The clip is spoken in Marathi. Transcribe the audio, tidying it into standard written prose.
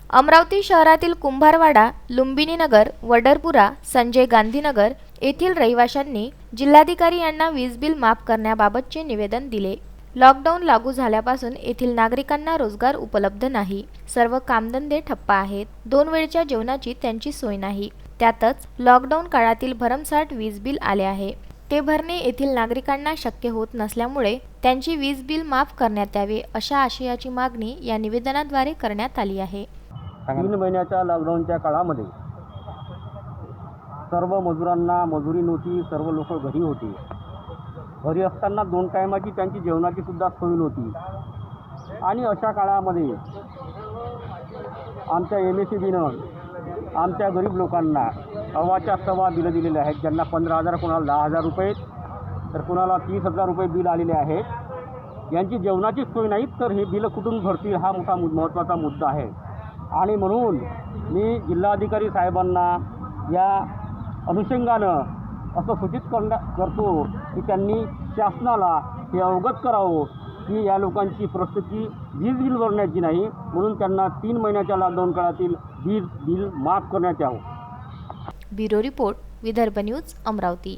अमरावती शहरातील कुंभारवाडा, लुंबिनी नगर, वडरपुरा, संजय गांधीनगर येथील रहिवाशांनी जिल्हाधिकारी यांना वीज बिल माफ करण्याबाबतचे निवेदन दिले। लॉकडाऊन लागू झाल्यापासून येथील नागरिकांना रोजगार उपलब्ध नाही। सर्व कामधंदे ठप्प आहेत। 2 वेळच्या जेवणाची त्यांची सोय नाही। त्यातच लॉकडाऊन काळातील भरमसाठ वीज बिल आले आहे। ते भरणे येथील नागरिकांना शक्य होत नसल्यामुळे त्यांची वीज बिल माफ करण्यात यावे अशा आशयाची मागणी या निवेदनाद्वारे करण्यात आली आहे। 3 महिन्याच्या लॉकडाऊनच्या काळामध्ये सर्व मजुरांना मजुरी नव्हती, सर्व लोक घरी होते। घरी असताना 2 टायमाची त्यांची जेवणाची सुद्धा सोय नव्हती आणि अशा काळामध्ये आमच्या MSEBनं आमच्या गरीब लोकांना अवाच्या सवा बिलं दिलेले आहेत, ज्यांना 15,000 कोणाला 10,000 रुपये तर कोणाला 30,000 रुपये बिल आलेले आहेत। यांची जेवणाची सोय नाही तर हे बिलं कुठून भरतील हा महत्त्वाचा मुद्दा आहे। आणि म्हणून मी जिल्हाधिकारी साहेबांना या अनुषंगानं असं सूचित करतो की त्यांनी शासनाला हे अवगत करावं की या लोकांची परिस्थिती वीज बिल भरण्याची नाही, म्हणून त्यांना 3 महिन्याच्या लॉकडाऊन काळातील वीज बिल माफ करण्यात यावं। Bureau report, Vidarbha news, Amravati.